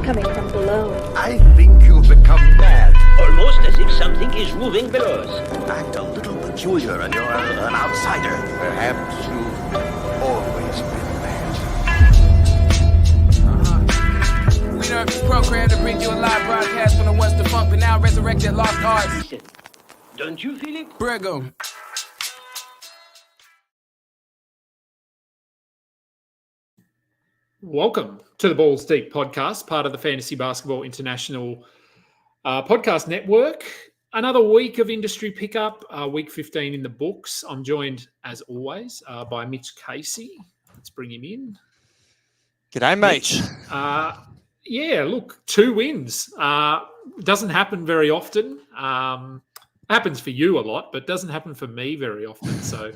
coming from below. I think you've become mad. Almost as if something is moving below us. Act a little peculiar and you're an outsider. Perhaps you've always been mad. We know this program to bring you a live broadcast from the once defunct but now resurrected lost arts. Listen, don't you feel it? Brigham. Welcome to the Balls Deep podcast, part of the Fantasy Basketball International podcast network. Another week of industry pickup, week 15 in the books. I'm joined, as always, by Mitch Casey. Let's bring him in. G'day, mate. Yeah, look, 2 wins. Doesn't happen very often. Happens for you a lot, but doesn't happen for me very often. So,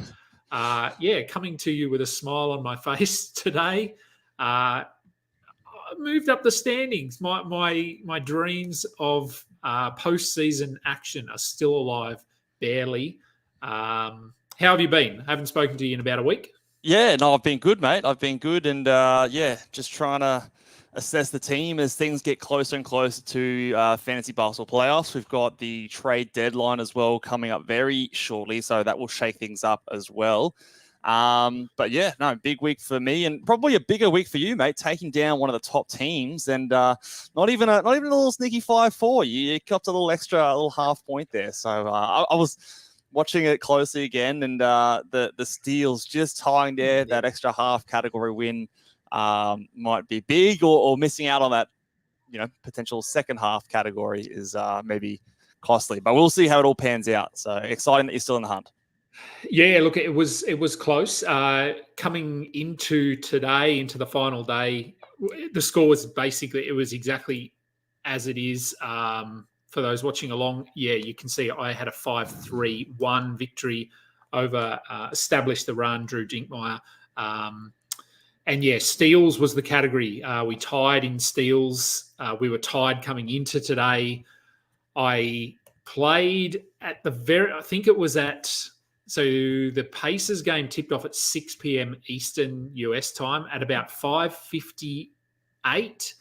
coming to you with a smile on my face today. I moved up the standings. My dreams of postseason action are still alive, barely. How have you been? I haven't spoken to you in about a week. Yeah, no, I've been good, mate. I've been good, and just trying to assess the team as things get closer and closer to fantasy basketball playoffs. We've got the trade deadline as well coming up very shortly, so that will shake things up as well. Big week for me, and probably a bigger week for you, mate. Taking down one of the top teams, and not even a little sneaky 5-4. You copped a little half point there. So I was watching it closely again, and the steals just tying there. That extra half category win might be big, or missing out on that, potential second half category is maybe costly. But we'll see how it all pans out. So exciting that you're still in the hunt. Yeah, look, it was close. Coming into today, into the final day, the score was it was exactly as it is. For those watching along, you can see I had a 5-3-1 victory over Established the Run, Drew Dinkmeyer. Steals was the category. We tied in steals. We were tied coming into today. I played at So the Pacers game tipped off at 6 p.m. Eastern US time. At about 5:58,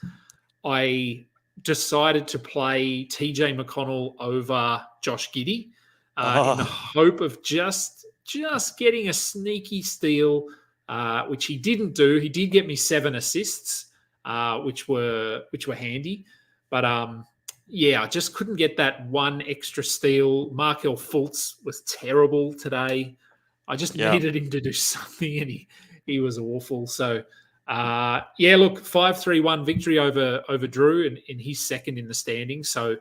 I decided to play TJ McConnell over Josh Giddey in the hope of just getting a sneaky steal, which he didn't do. He did get me 7 assists, which were handy, but I just couldn't get that one extra steal. Markelle Fultz was terrible today. I just needed him to do something, and he was awful. So, 5-3-1 victory over Drew, and he's second in the standings. So,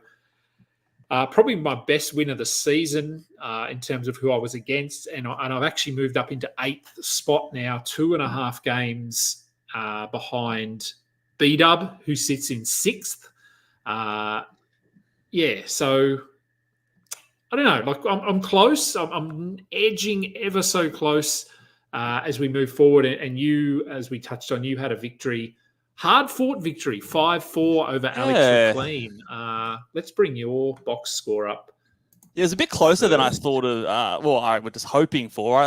probably my best win of the season in terms of who I was against. And I've actually moved up into 8th spot now, 2.5 games behind B-Dub, who sits in 6th. So I don't know. Like I'm close. I'm edging ever so close as we move forward. And you, as we touched on, you had a victory, hard-fought victory, 5-4 over Alex McLean. Let's bring your box score up. Yeah, it was a bit closer than I thought of. I was just hoping for.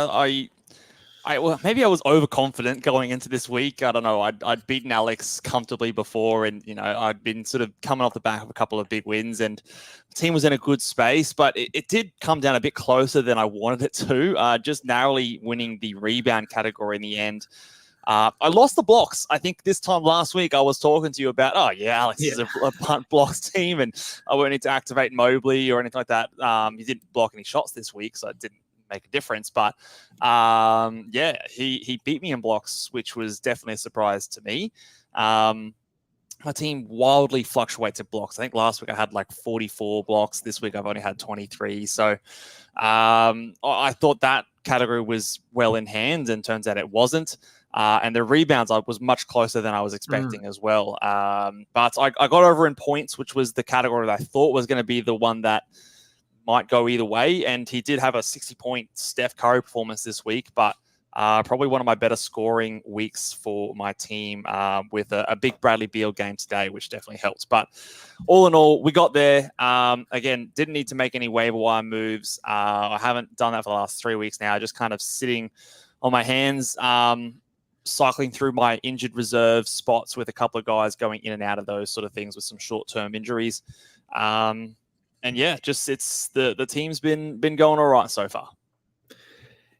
Maybe I was overconfident going into this week. I don't know. I'd beaten Alex comfortably before, and I'd been sort of coming off the back of a couple of big wins, and the team was in a good space. But it did come down a bit closer than I wanted it to. Just narrowly winning the rebound category in the end. I lost the blocks. I think this time last week I was talking to you about, Alex is a punt blocks team, and I won't need to activate Mobley or anything like that. He didn't block any shots this week, so it didn't make a difference, but he beat me in blocks, which was definitely a surprise to me. My team wildly fluctuates in blocks. I think last week I had like 44 blocks. This week I've only had 23. So I thought that category was well in hand, and turns out it wasn't. And the rebounds was much closer than I was expecting as well. But I got over in points, which was the category that I thought was going to be the one that might go either way, and he did have a 60-point Steph Curry performance this week, but probably one of my better scoring weeks for my team with a big Bradley Beal game today, which definitely helped. But all in all, we got there. Again, didn't need to make any waiver wire moves. I haven't done that for the last 3 weeks now, just kind of sitting on my hands. cycling through my injured reserve spots with a couple of guys going in and out of those sort of things with some short-term injuries. And yeah, just it's the team's been going all right so far.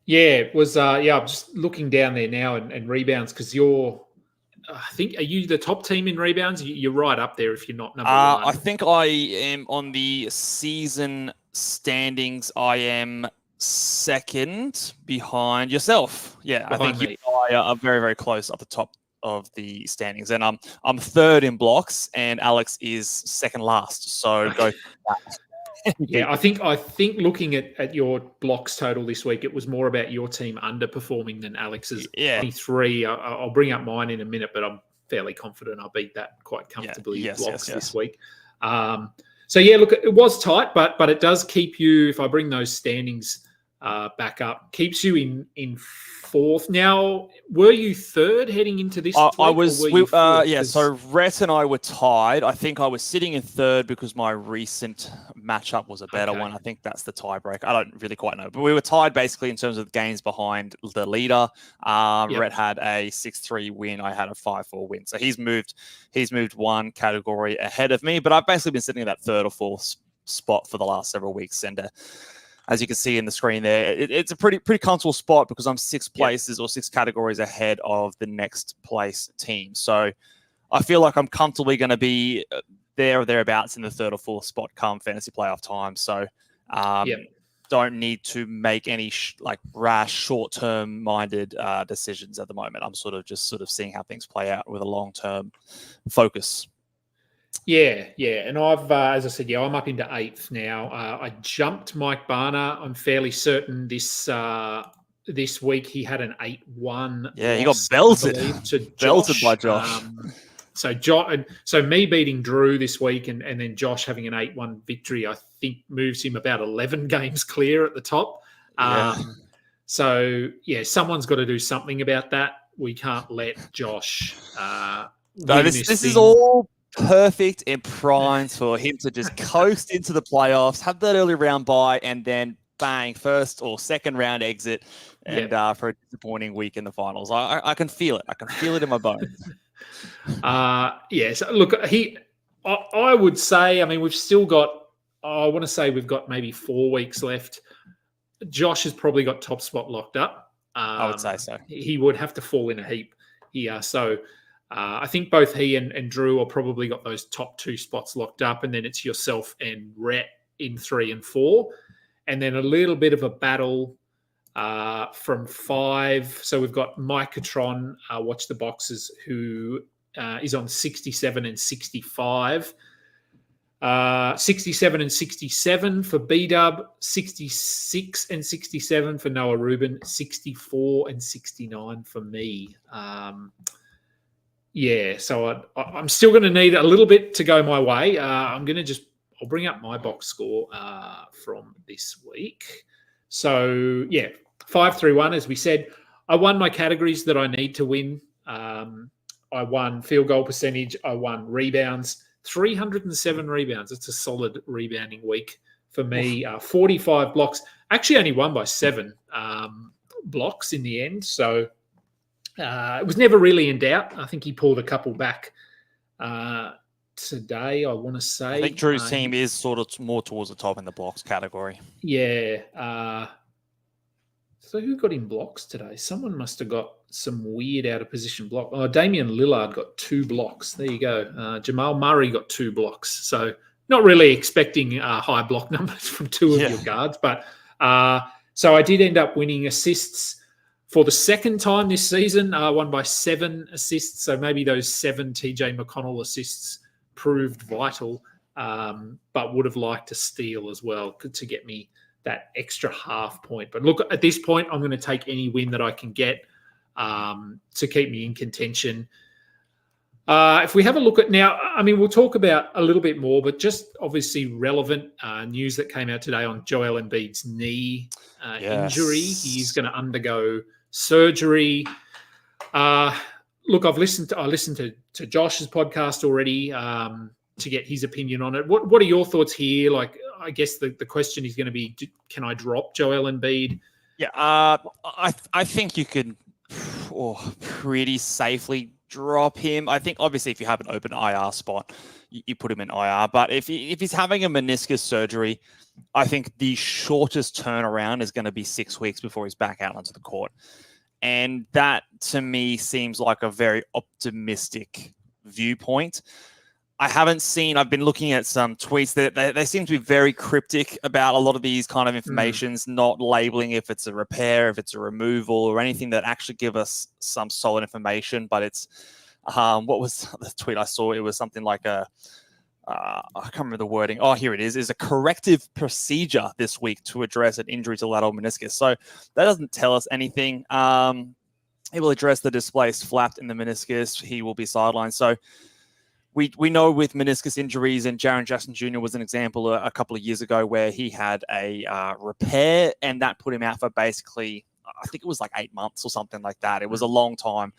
Yeah, it was. I'm just looking down there now and rebounds because I think, are you the top team in rebounds? You're right up there if you're not number one. I think I am on the season standings. I am second behind yourself. Yeah, I think you and I are very, very close at the top of the standings, and I'm third in blocks, and Alex is second last. So go. Yeah, I think looking at your blocks total this week, it was more about your team underperforming than Alex's. 23. I'll bring up mine in a minute, but I'm fairly confident I beat that quite comfortably in blocks this week. So yeah, look, it was tight, but it does keep you. If I bring those standings back up, keeps you in fourth. Now, were you third heading into this? I was. So Rhett and I were tied. I think I was sitting in third because my recent matchup was a better one. I think that's the tiebreaker. I don't really quite know, but we were tied basically in terms of the games behind the leader. Rhett had a 6-3 win. I had a 5-4 win. So he's moved one category ahead of me. But I've basically been sitting in that third or fourth spot for the last several weeks, and as you can see in the screen there, it's a pretty comfortable spot because I'm 6 places or 6 categories ahead of the next place team. So I feel like I'm comfortably going to be there or thereabouts in the third or fourth spot come fantasy playoff time. So don't need to make any rash, short-term minded decisions at the moment. I'm sort of seeing how things play out with a long-term focus. Yeah, and I've, as I said, I'm up into 8th now. I jumped Mike Barner. I'm fairly certain this week he had an 8-1. Yeah, he got belted. Belted by Josh. So me beating Drew this week and then Josh having an 8-1 victory, I think moves him about 11 games clear at the top. So someone's got to do something about that. We can't let Josh. This is all perfect and primed for him to just coast into the playoffs, have that early round bye, and then bang, first or second round exit, and for a disappointing week in the finals. I can feel it. I can feel it in my bones. So look, I would say, I mean, we've still got, I want to say we've got maybe 4 weeks left. Josh has probably got top spot locked up. I would say so. He would have to fall in a heap here. So I think both he and Drew are probably got those top 2 spots locked up, and then it's yourself and Rhett in 3 and 4, and then a little bit of a battle from 5. So we've got Micatron, Watch the Boxes, who is on 67 and 65. 67 and 67 for B-Dub, 66 and 67 for Noah Rubin, 64 and 69 for me. So I'm still going to need a little bit to go my way. I'll bring up my box score from this week. So 5-3-1, as we said. I won my categories that I need to win. I won field goal percentage. I won rebounds, 307 rebounds. It's a solid rebounding week for me. 45 blocks. Actually only won by 7 blocks in the end. So it was never really in doubt. I think he pulled a couple back today, I want to say. I think Drew's team is sort of more towards the top in the blocks category. Yeah. So who got in blocks today? Someone must have got some weird out of position block. Oh, Damian Lillard got 2 blocks. There you go. Jamal Murray got 2 blocks. So not really expecting high block numbers from 2 of your guards. But so I did end up winning assists for the second time this season. Won by 7 assists. So maybe those 7 TJ McConnell assists proved vital, but would have liked a steal as well to get me that extra half point. But look, at this point, I'm going to take any win that I can get to keep me in contention. If we have a look at now, I mean, we'll talk about a little bit more, but just obviously relevant news that came out today on Joel Embiid's knee injury. He's going to undergo surgery. Look, I listened to Josh's podcast already to get his opinion on it. What are your thoughts here? Like, I guess the question is going to be, can I drop Joel Embiid? Yeah, I think you could pretty safely drop him. I think obviously if you have an open IR spot, you put him in IR. But if he's having a meniscus surgery, I think the shortest turnaround is going to be 6 weeks before he's back out onto the court. And that, to me, seems like a very optimistic viewpoint. I've been looking at some tweets that they seem to be very cryptic about a lot of these kind of informations, not labeling if it's a repair, if it's a removal, or anything that actually give us some solid information. But it's, what was the tweet I saw? It was something like I can't remember the wording. Oh, here it is a corrective procedure this week to address an injury to lateral meniscus. So that doesn't tell us anything. He will address the displaced flap in the meniscus. He will be sidelined. So we know with meniscus injuries, and Jaren Jackson Jr. was an example a couple of years ago where he had a repair, and that put him out for basically, I think it was like 8 months or something like that. It was a long time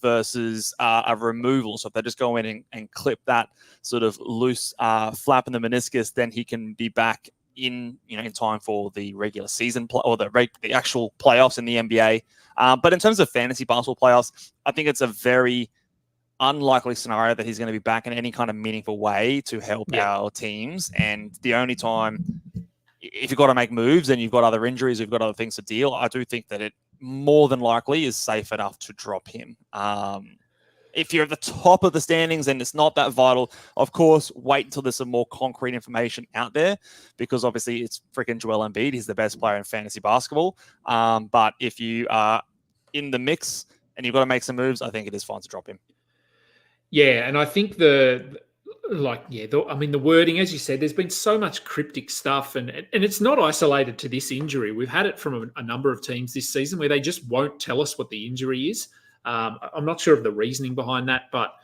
versus a removal. So if they just go in and clip that sort of loose flap in the meniscus, then he can be back in time for the regular season or the actual playoffs in the NBA. But in terms of fantasy basketball playoffs, I think it's a very unlikely scenario that he's going to be back in any kind of meaningful way to help our teams. And the only time, if you've got to make moves and you've got other injuries, you've got other things to deal, I do think that it more than likely is safe enough to drop him. If you're at the top of the standings and it's not that vital, of course, wait until there's some more concrete information out there, because obviously it's freaking Joel Embiid. He's the best player in fantasy basketball. But if you are in the mix and you've got to make some moves, I think it is fine to drop him. Yeah, and I think the wording, as you said, there's been so much cryptic stuff, and it's not isolated to this injury. We've had it from a number of teams this season where they just won't tell us what the injury is. I'm not sure of the reasoning behind that, but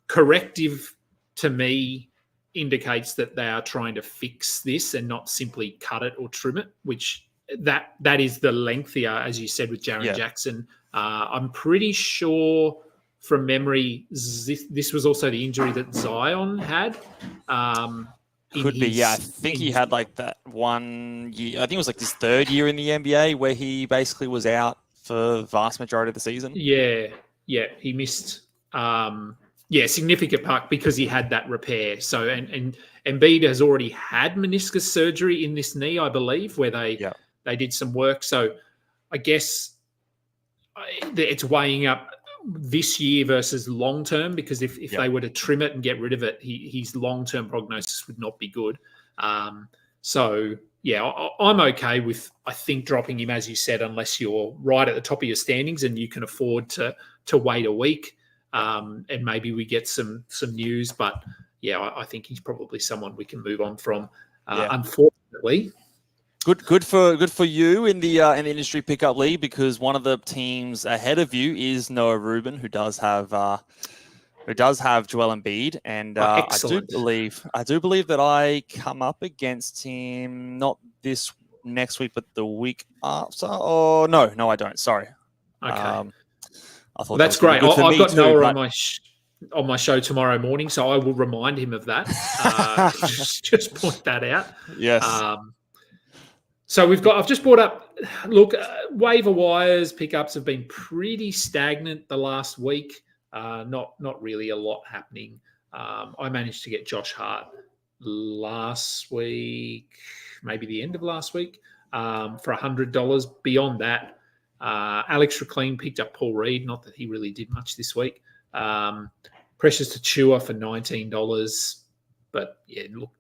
corrective to me indicates that they are trying to fix this and not simply cut it or trim it, which that is the lengthier, as you said, with Jaren Jackson. I'm pretty sure from memory, this was also the injury that Zion had. Could be, yeah. I think he had like that 1 year. I think it was like his third year in the NBA where he basically was out for the vast majority of the season. Yeah. He missed significant part because he had that repair. So and Embiid has already had meniscus surgery in this knee, I believe, where they did some work. So I guess it's weighing up this year versus long term, because if they were to trim it and get rid of it, his long term prognosis would not be good. So I'm okay with, I think, dropping him, as you said, unless you're right at the top of your standings and you can afford to wait a week, and maybe we get some news. But I think he's probably someone we can move on from. Unfortunately. Good for you in the industry pickup league, because one of the teams ahead of you is Noah Rubin, who does have Joel Embiid, and I do believe that I come up against him not this next week, but the week after. Oh no, I don't. Sorry. Okay. I thought that's great. I've got Noah on my show tomorrow morning, so I will remind him of that. Just point that out. Yes. So I've just brought up, waiver wires pickups have been pretty stagnant the last week. Not really a lot happening. I managed to get Josh Hart last week, maybe the end of last week, for $100. Beyond that, Alex Reclean picked up Paul Reed. Not that he really did much this week. Precious Tachua for $19. But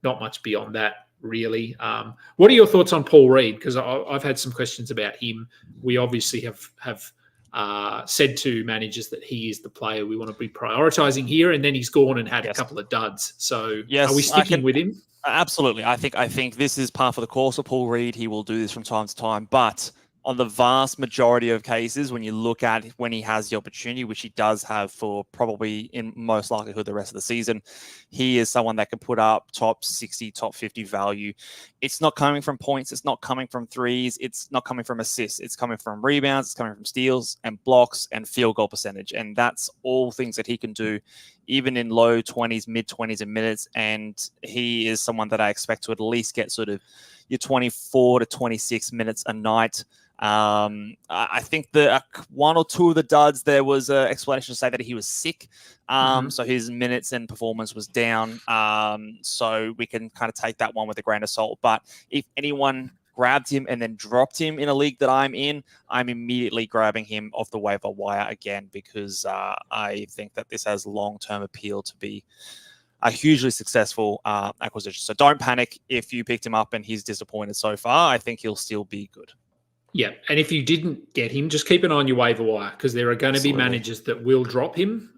not much beyond that, really. What are your thoughts on Paul Reed? Because I've had some questions about him. We obviously have said to managers that he is the player we want to be prioritising here, and then he's gone and had a couple of duds. So are we sticking with him? Absolutely. I think this is par for the course of Paul Reed. He will do this from time to time, but on the vast majority of cases, when you look at when he has the opportunity, which he does have for probably in most likelihood the rest of the season, he is someone that can put up top 60, top 50 value. It's not coming from points. It's not coming from threes. It's not coming from assists. It's coming from rebounds. It's coming from steals and blocks and field goal percentage. And that's all things that he can do even in low 20s, mid 20s in minutes. And he is someone that I expect to at least get sort of your 24 to 26 minutes a night. I think the one or two of the duds, there was an explanation to say that he was sick. So his minutes and performance was down. So we can kind of take that one with a grain of salt. But if anyone grabbed him and then dropped him in a league that I'm in, I'm immediately grabbing him off the waiver wire again, because I think that this has long-term appeal to be a hugely successful acquisition. So don't panic if you picked him up and he's disappointed so far. I think he'll still be good. Yeah, and if you didn't get him, just keep an eye on your waiver wire, because there are going to be managers that will drop him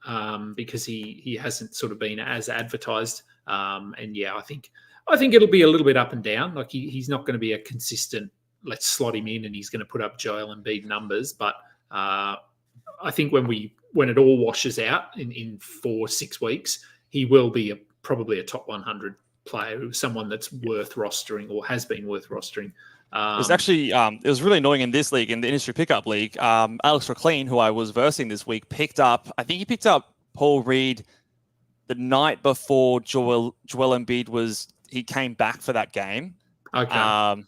because he hasn't sort of been as advertised. And yeah, I think it'll be a little bit up and down. Like he's not going to be a consistent, let's slot him in and he's going to put up Joel Embiid numbers. But I think when it all washes out in 4 or 6 weeks, he will be probably a top 100 player, someone that's worth rostering or has been worth rostering. It was actually it was really annoying in this league, in the industry pickup league. Alex Raclean, who I was versing this week, picked up Paul Reed the night before Joel Embiid he came back for that game. Okay.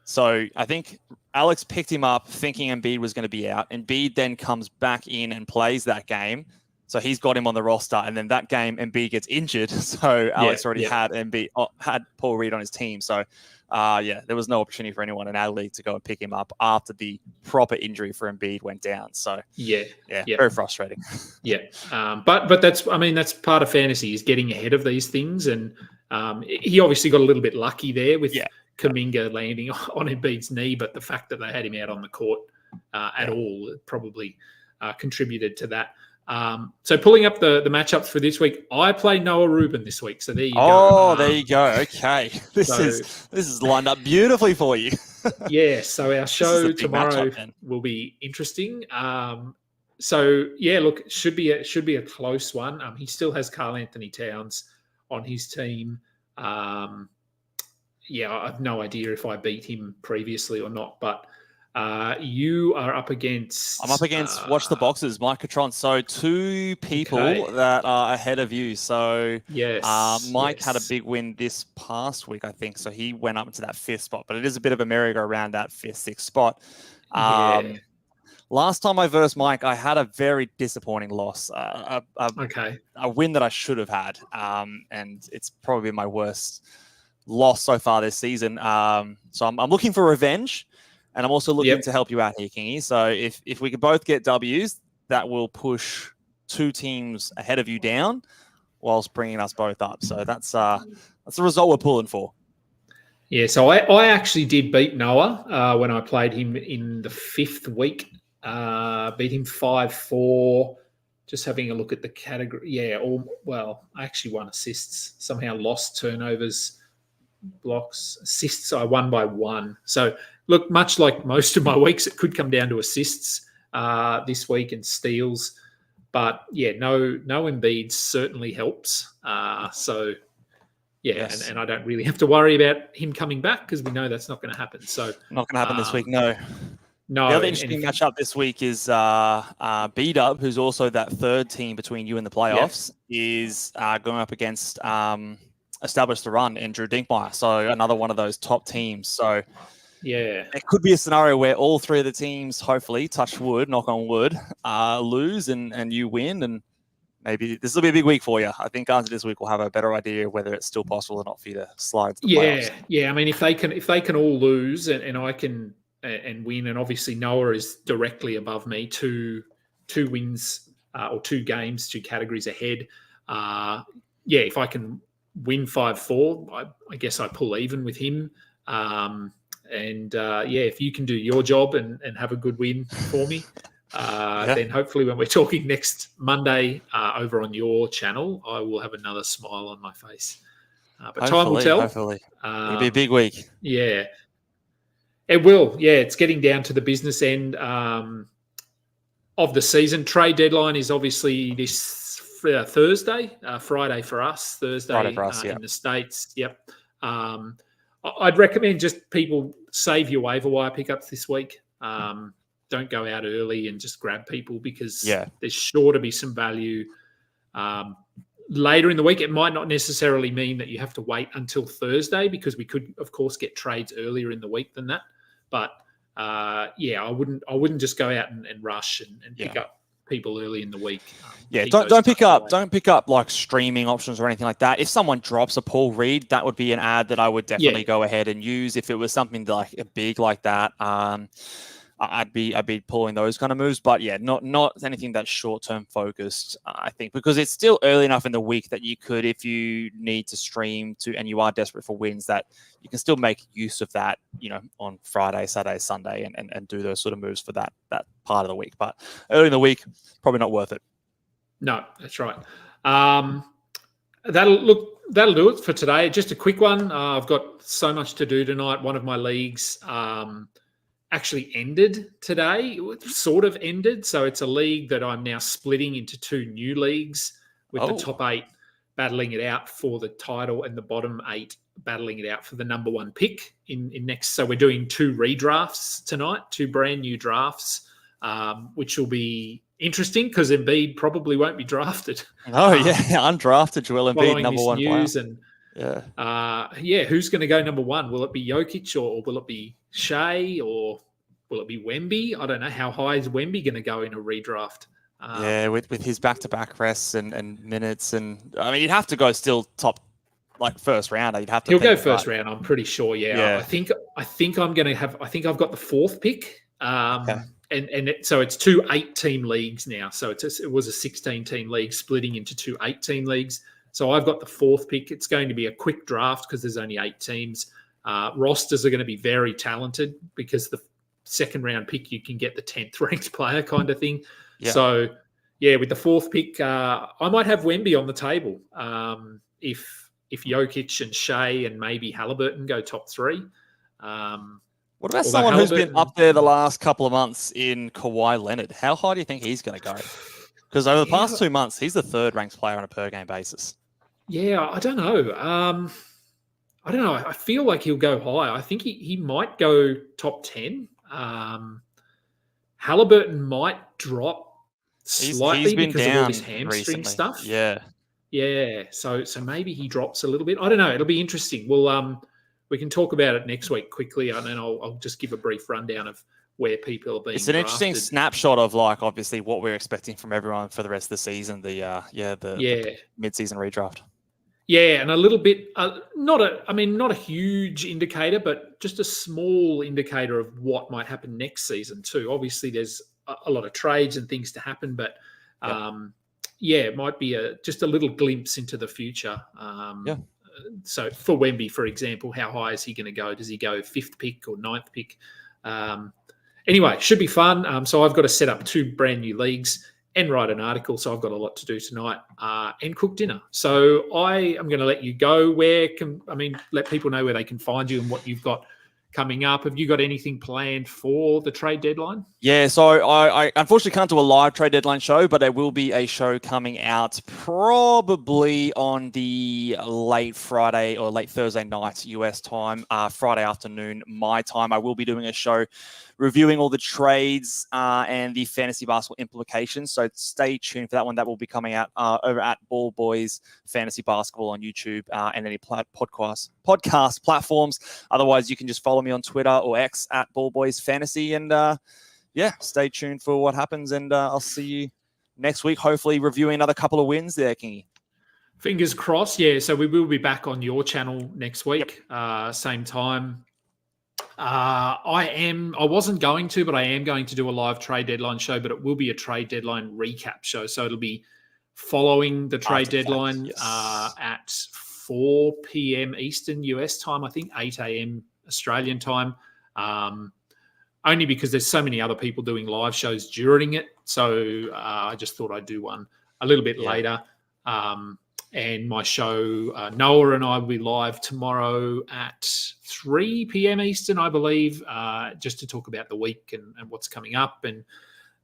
So I think Alex picked him up thinking Embiid was going to be out. Embiid then comes back in and plays that game. So he's got him on the roster, and then that game Embiid gets injured. So Alex had Paul Reed on his team. So there was no opportunity for anyone in our league to go and pick him up after the proper injury for Embiid went down. So very frustrating. But that's part of fantasy, is getting ahead of these things, and he obviously got a little bit lucky there with Kuminga landing on Embiid's knee, but the fact that they had him out on the court at all probably contributed to that. So pulling up the matchups for this week, I play Noah Rubin this week. So there you go. Oh, there you go. Okay. This is lined up beautifully for you. So our show tomorrow will be interesting. Look, it should be a close one. He still has Karl Anthony Towns on his team. I have no idea if I beat him previously or not, but you are up against... I'm up against Watch the Boxes, Mike Catron. So 2 people that are ahead of you. So Mike had a big win this past week, I think. So he went up into that 5th spot. But it is a bit of a merry-go-round, that 5th, 6th spot. Last time I versed Mike, I had a very disappointing loss. A win that I should have had. And it's probably my worst loss so far this season. So I'm looking for revenge. And I'm also looking to help you out here, Kingy. So if we could both get W's, that will push 2 teams ahead of you down, whilst bringing us both up. So that's the result we're pulling for. Yeah. So I actually did beat Noah when I played him in the 5th week. Beat him 5-4. Just having a look at the category. I actually won assists. Somehow lost turnovers, blocks, assists. I won by 1. So. Look, much like most of my weeks, it could come down to assists this week and steals. But, no Embiid certainly helps. And I don't really have to worry about him coming back, because we know that's not going to happen. So not going to happen this week, no. No. The other interesting matchup this week is B-Dub, who's also that 3rd team between you and the playoffs, is going up against Establish the Run and Drew Dinkmeyer. So another one of those top teams. So... it could be a scenario where all 3 of the teams, hopefully, touch wood, knock on wood, lose and you win. And maybe this will be a big week for you. I think after this week, we'll have a better idea whether it's still possible or not for you to slide to the playoffs. I mean, if they can all lose and I can and win, and obviously Noah is directly above me, 2 wins or 2 games, 2 categories ahead. If I can win 5-4, I guess I pull even with him. If you can do your job and have a good win for me, then hopefully when we're talking next Monday over on your channel, I will have another smile on my face. But hopefully, time will tell. Hopefully. It'll be a big week. Yeah. It will. Yeah, it's getting down to the business end of the season. Trade deadline is obviously this Thursday, Friday for us, Thursday in the States. Yep. I'd recommend just people save your waiver wire pickups this week. Don't go out early and just grab people, because there's sure to be some value later in the week. It might not necessarily mean that you have to wait until Thursday, because we could, of course, get trades earlier in the week than that. But I wouldn't just go out and rush and pick up people early in the week. Don't pick up like streaming options or anything like that. If someone drops a Paul Reed, that would be an ad that I would definitely go ahead and use. If it was something like big like that, I'd be pulling those kind of moves. But not anything that's short-term focused, I think, because it's still early enough in the week that you could, if you need to stream and you are desperate for wins, that you can still make use of that, on Friday, Saturday, Sunday, and do those sort of moves for that part of the week. But early in the week, probably not worth it. No, that's right. That'll do it for today. Just a quick one. I've got so much to do tonight. One of my leagues actually ended today. It sort of ended. So it's a league that I'm now splitting into 2 new leagues, with the top 8 battling it out for the title and the bottom 8 battling it out for the number 1 pick in next. So we're doing 2 redrafts tonight, 2 brand new drafts, which will be interesting because Embiid probably won't be drafted. Undrafted Joel Embiid, number 1 news player. And who's going to go number 1? Will it be Jokic or will it be Shea or will it be Wemby? I don't know. How high is Wemby going to go in a redraft? With his back-to-back rests and minutes, and I mean, you'd have to go still top, like first rounder. You'd have to. He'll go first round. I'm pretty sure. I think I'm going to have. I think I've got the 4th pick. So it's 2 8-team leagues now. So it was a 16-team league splitting into 2 8-team leagues. So I've got the 4th pick. It's going to be a quick draft because there's only 8 teams. Rosters are going to be very talented because the 2nd round pick, you can get the 10th ranked player kind of thing. Yeah. So, with the 4th pick, I might have Wemby on the table if Jokic and Shea and maybe Halliburton go top 3. What about someone who's been up there the last couple of months in Kawhi Leonard? How high do you think he's going to go? Because over the past 2 months, he's the 3rd ranked player on a per game basis. Yeah, I don't know. I don't know. I feel like he'll go high. I think he might go top 10. Halliburton might drop slightly because of all this hamstring recently. Stuff. Yeah. So maybe he drops a little bit. I don't know. It'll be interesting. We can talk about it next week quickly, and then I'll just give a brief rundown of where people are being. It's an interesting snapshot of obviously what we're expecting from everyone for the rest of the season. The mid-season redraft. Yeah, and a little bit, not a huge indicator, but just a small indicator of what might happen next season too. Obviously, there's a lot of trades and things to happen, but it might be just a little glimpse into the future. So for Wemby, for example, how high is he going to go? Does he go 5th pick or 9th pick? Anyway, should be fun. So I've got to set up 2 brand new leagues and write an article. So I've got a lot to do tonight and cook dinner. So I am going to let you go. Let people know where they can find you and what you've got coming up. Have you got anything planned for the trade deadline? Yeah, so I unfortunately can't do a live trade deadline show, but there will be a show coming out probably on the late Friday or late Thursday night US time, Friday afternoon my time. I will be doing a show reviewing all the trades and the fantasy basketball implications. So stay tuned for that one. That will be coming out over at BallBoys Fantasy Basketball on YouTube and any podcast platforms. Otherwise, you can just follow me on Twitter or X at BallBoys Fantasy. And stay tuned for what happens. And I'll see you next week, hopefully reviewing another couple of wins there, Kingy. Fingers crossed. Yeah, so we will be back on your channel next week, same time. I wasn't going to, but I am going to do a live trade deadline show, but it will be a trade deadline recap show. So it'll be following the trade deadline at 4 p.m. Eastern US time, I think 8 a.m. Australian time. Only because there's so many other people doing live shows during it. So I just thought I'd do one a little bit later. And my show, Noah and I will be live tomorrow at 3 p.m. Eastern, I believe, just to talk about the week and what's coming up and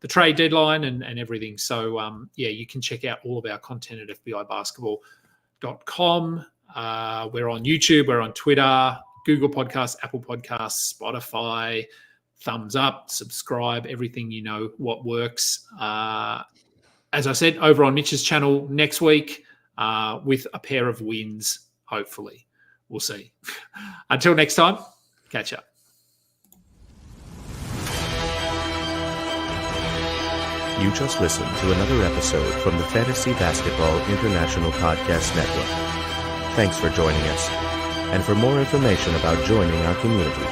the trade deadline and everything. So, you can check out all of our content at fbibasketball.com. We're on YouTube, we're on Twitter, Google Podcasts, Apple Podcasts, Spotify. Thumbs up, subscribe, everything what works. As I said, over on Mitch's channel next week, with a pair of wins, hopefully. We'll see. Until next time, catch up. You just listened to another episode from the Fantasy Basketball International Podcast Network. Thanks for joining us. And for more information about joining our community,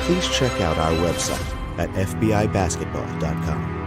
please check out our website at fbibasketball.com.